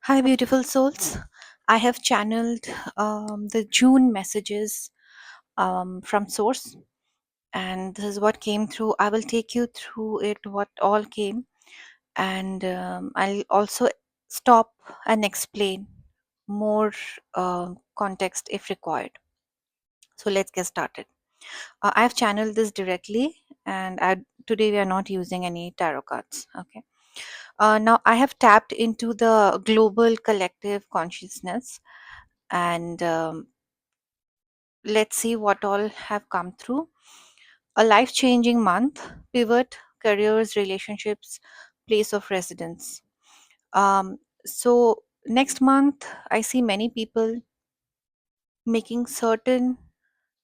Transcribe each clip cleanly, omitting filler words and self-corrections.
Hi, beautiful souls. I have channeled the June messages from Source, and this is what came through. I will take you through it, what all came, and I'll also stop and explain more context if required. So let's get started. I have channeled this directly, and today we are not using any tarot cards. Okay. Now I have tapped into the global collective consciousness, and let's see what all have come through. A life changing month, pivot, careers, relationships, place of residence. So, next month, I see many people making certain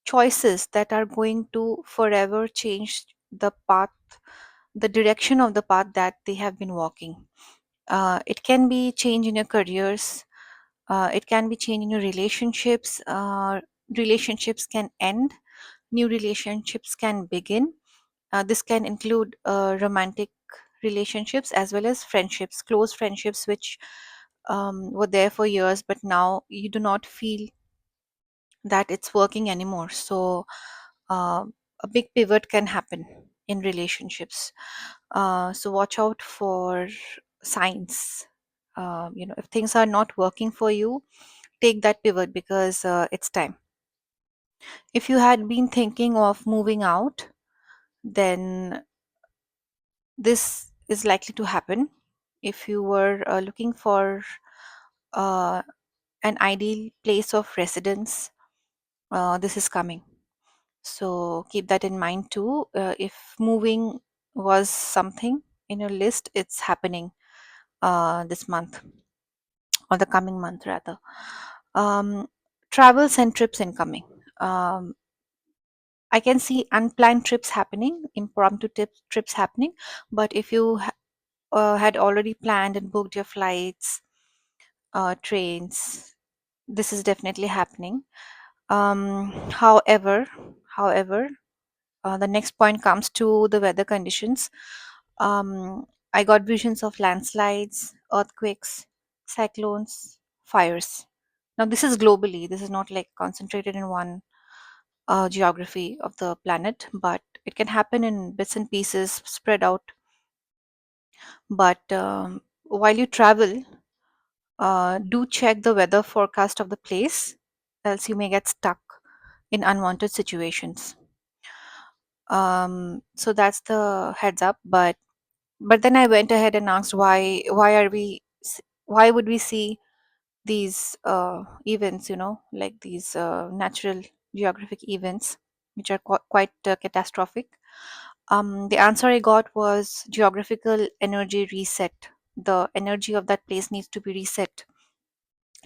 choices that are going to forever change the path, the direction of the path that they have been walking. It can be change in your careers, it can be change in your relationships. Relationships can end, new relationships can begin. This can include romantic relationships as well as friendships, close friendships, which were there for years, but now you do not feel that it's working anymore. So, uh, a big pivot can happen in relationships. So, watch out for signs. If things are not working for you, take that pivot because it's time. If you had been thinking of moving out, then this is likely to happen. If you were looking for uh, an ideal place of residence, this is coming. So keep that in mind too. If moving was something in your list, it's happening this month or the coming month rather. Um, Travels and trips incoming. Um, I can see unplanned trips happening, impromptu trips happening. But if you had already planned and booked your flights, trains, this is definitely happening. However, the next point comes to the weather conditions. I got visions of landslides, earthquakes, cyclones, fires. Now, this is globally. This is not like concentrated in one geography of the planet, but it can happen in bits and pieces spread out. But while you travel, do check the weather forecast of the place, else you may get stuck in unwanted situations. So that's the heads up. But then I went ahead and asked why would we see these events, like these natural geographic events, which are quite catastrophic. The answer I got was geographical energy reset. The energy of that place needs to be reset.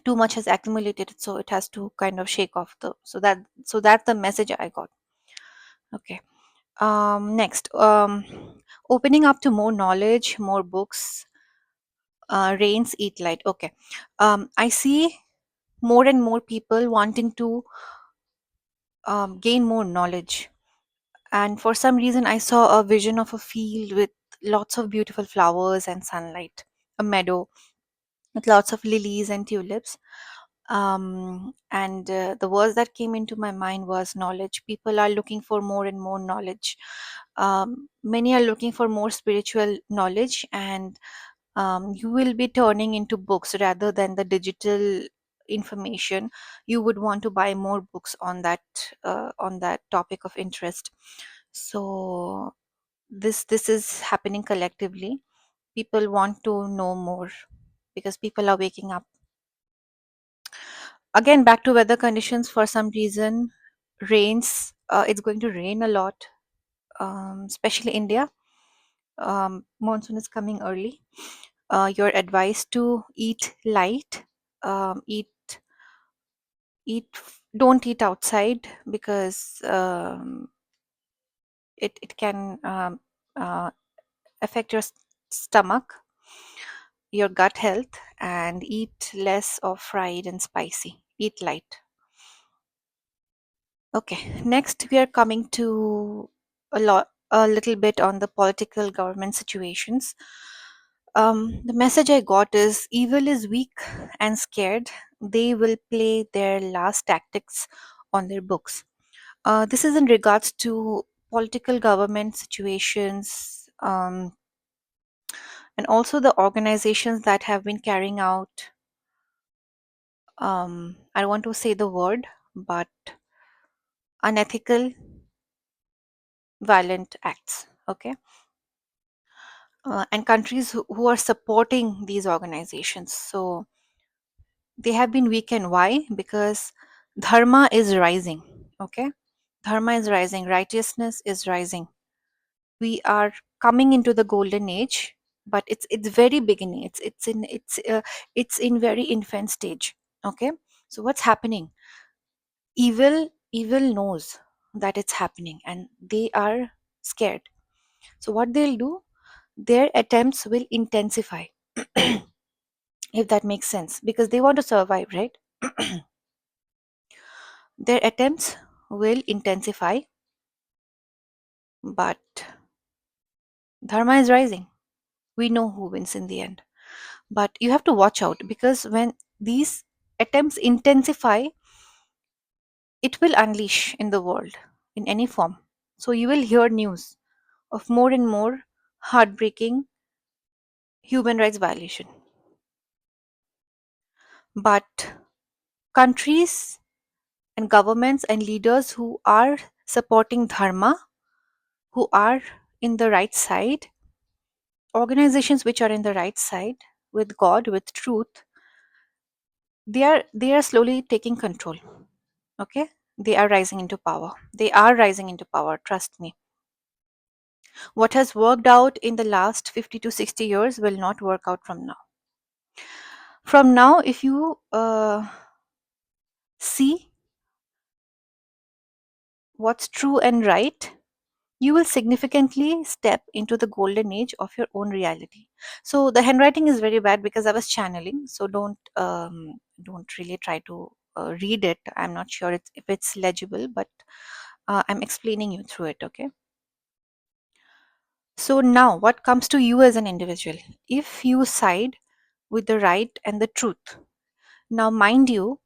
Too much has accumulated, so it has to kind of shake off the. So that's the message I got. Okay. Next, opening up to more knowledge, more books. Rains eat light. Okay. I see more and more people wanting to gain more knowledge. And for some reason, I saw a vision of a field with lots of beautiful flowers and sunlight, a meadow with lots of lilies and tulips. And the words that came into my mind was knowledge. People are looking for more and more knowledge. Many are looking for more spiritual knowledge, and you will be turning into books rather than the digital information. You would want to buy more books on that topic of interest. So this is happening collectively. People want to know more because people are waking up. Again, back to weather conditions. For some reason, rains. It's going to rain a lot, especially India. Monsoon is coming early. You're advised to eat light. Eat don't eat outside because it can uh, affect your stomach, your gut health, and eat less of fried and spicy. Eat light. Okay, next we are coming to a little bit on the political government situations. The message I got is evil is weak and scared. They will play their last tactics on their books. This is in regards to political government situations, and also the organizations that have been carrying out, I don't want to say the word, but unethical, violent acts. Okay. And countries who are supporting these organizations. So they have been weakened. Why? Because dharma is rising. Okay. Dharma is rising, righteousness is rising. We are coming into the golden age, but it's very beginning. It's in very infant stage. Okay. So what's happening? Evil knows that it's happening, and they are scared. So what they'll do, their attempts will intensify, if that makes sense, because they want to survive, right? Their attempts will intensify, but dharma is rising. We know who wins in the end. But you have to watch out, because when these attempts intensify, it will unleash in the world in any form. So you will hear news of more and more heartbreaking human rights violation. But countries and governments and leaders who are supporting dharma, who are in the right side, organizations which are in the right side with God, with truth, they are slowly taking control. Okay, they are rising into power. They are rising into power, trust me. What has worked out in the last 50 to 60 years will not work out from now. From now, if you see what's true and right, you will significantly step into the golden age of your own reality. So the handwriting is very bad because I was channeling, so don't really try to read it. I'm not sure if it's legible, but I'm explaining you through it. Okay. So now what comes to you as an individual? If you side with the right and the truth, now mind you,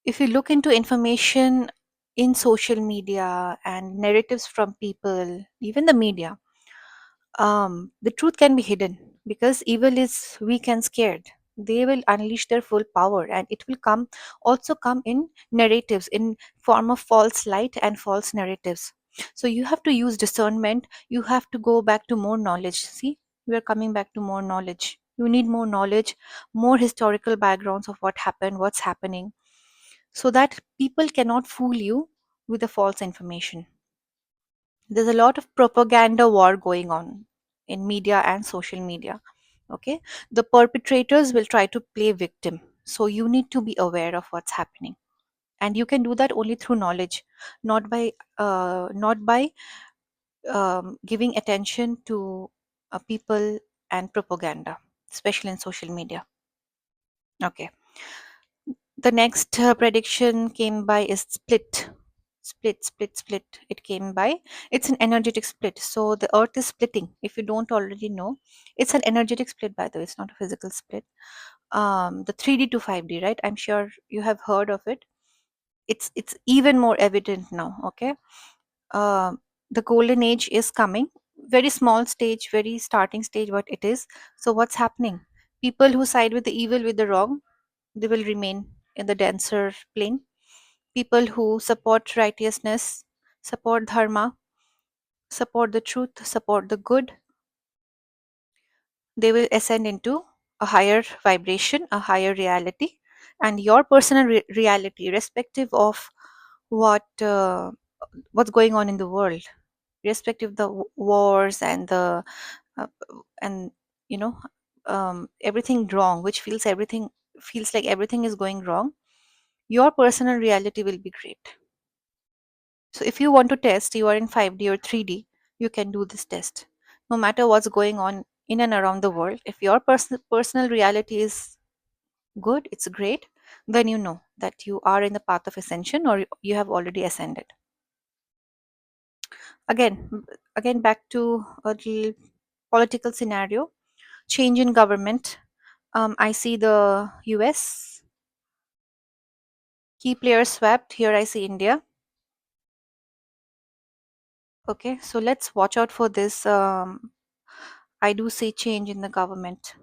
if you look into information in social media and narratives from people, even the media, the truth can be hidden, because evil is weak and scared. They will unleash their full power, and it will come in narratives, in form of false light and false narratives. So you have to use discernment. You have to go back to more knowledge. See, we are coming back to more knowledge. You need more knowledge, more historical backgrounds of what happened, what's happening, so that people cannot fool you with the false information. There's a lot of propaganda war going on in media and social media. Okay, the perpetrators will try to play victim, so you need to be aware of what's happening, and you can do that only through knowledge, not by giving attention to people and propaganda, especially in social media. Okay. The next prediction came by is split. It came by. It's an energetic split. So the Earth is splitting. If you don't already know, it's an energetic split. By the way, it's not a physical split. The 3D to 5D, right? I'm sure you have heard of it. It's even more evident now. Okay. The golden age is coming. Very small stage, very starting stage, but it is. So what's happening? People who side with the evil, with the wrong, they will remain in the denser plane. People who support righteousness, support dharma, support the truth, support the good, they will ascend into a higher vibration, a higher reality, and your personal reality, irrespective of what what's going on in the world, irrespective of the wars and the uh, and you know everything wrong, which feels like everything is going wrong. Your personal reality will be great. So if you want to test, you are in 5D or 3D, you can do this test. No matter what's going on in and around the world, if your personal reality is good, it's great, then you know that you are in the path of ascension, or you have already ascended. Again, again back to a little political scenario. Change in government. I see the US. Key players swept. Here I see India. Okay, so let's watch out for this. I do see change in the government.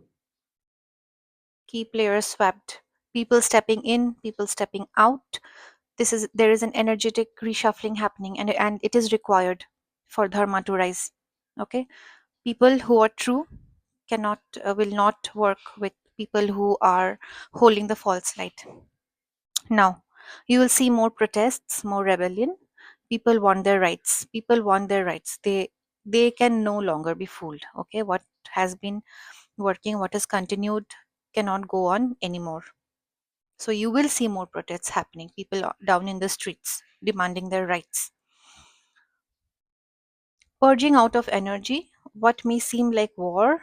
Key players swept. People stepping in, people stepping out. There is an energetic reshuffling happening, and it is required for dharma to rise. Okay, people who are true cannot will not work with people who are holding the false light. Now, you will see more protests, more rebellion. People want their rights. People want their rights. They can no longer be fooled. Okay, what has been working, what has continued, cannot go on anymore. So you will see more protests happening. People are down in the streets demanding their rights. Purging out of energy, what may seem like war,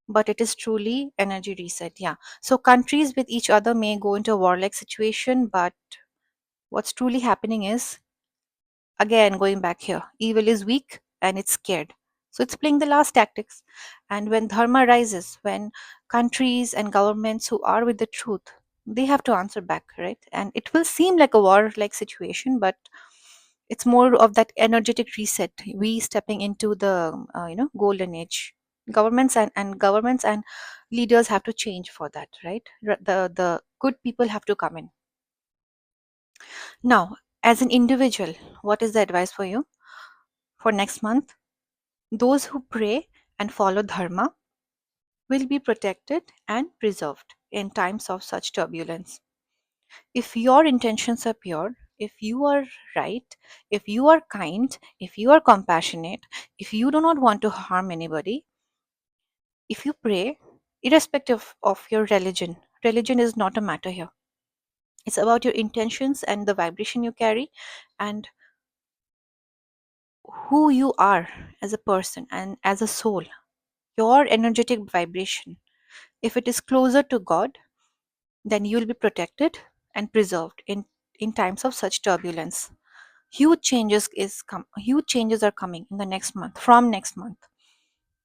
but it is truly energy reset. Yeah. So countries with each other may go into a warlike situation, but what's truly happening is, again, going back here, evil is weak and it's scared. So it's playing the last tactics. And when dharma rises, when countries and governments who are with the truth, they have to answer back, right? And it will seem like a war like situation, but it's more of that energetic reset. We stepping into the golden age. Governments and leaders have to change for that, right? The good people have to come in. Now, as an individual, what is the advice for you for next month? Those who pray and follow dharma will be protected and preserved in times of such turbulence. If your intentions are pure, if you are right, if you are kind, if you are compassionate, if you do not want to harm anybody, if you pray, irrespective of your religion, religion is not a matter here. It's about your intentions and the vibration you carry and who you are as a person and as a soul. Your energetic vibration, if it is closer to God, then you will be protected and preserved in times of such turbulence. Huge changes are coming in the next month, from next month.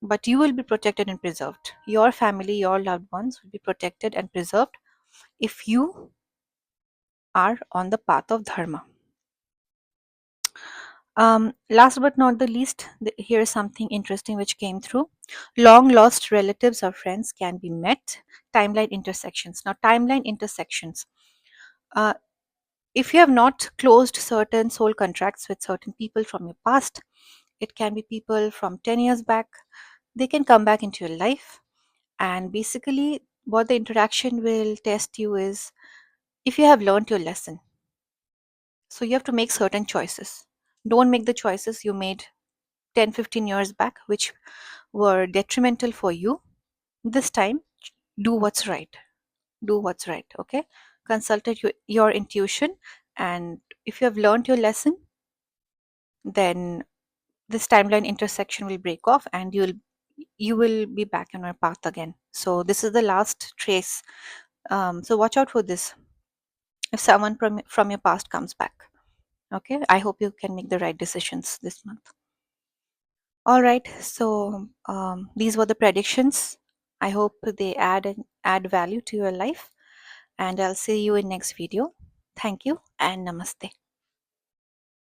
But you will be protected and preserved. Your family, your loved ones will be protected and preserved if you are on the path of dharma. Last but not the least, here is something interesting which came through. Long lost relatives or friends can be met. Timeline intersections. Now, timeline intersections. Uh, if you have not closed certain soul contracts with certain people from your past, it can be people from 10 years back. They can come back into your life. And basically, what the interaction will test you is if you have learned your lesson. So you have to make certain choices. Don't make the choices you made 10, 15 years back, which were detrimental for you. This time, do what's right. Do what's right. Okay. Consult your intuition. And if you have learned your lesson, then this timeline intersection will break off and you will be back on your path again. So this is the last trace. So watch out for this if someone from your past comes back. Okay, I hope you can make the right decisions this month. All right, so these were the predictions. I hope they add value to your life, and I'll see you in next video. Thank you and namaste.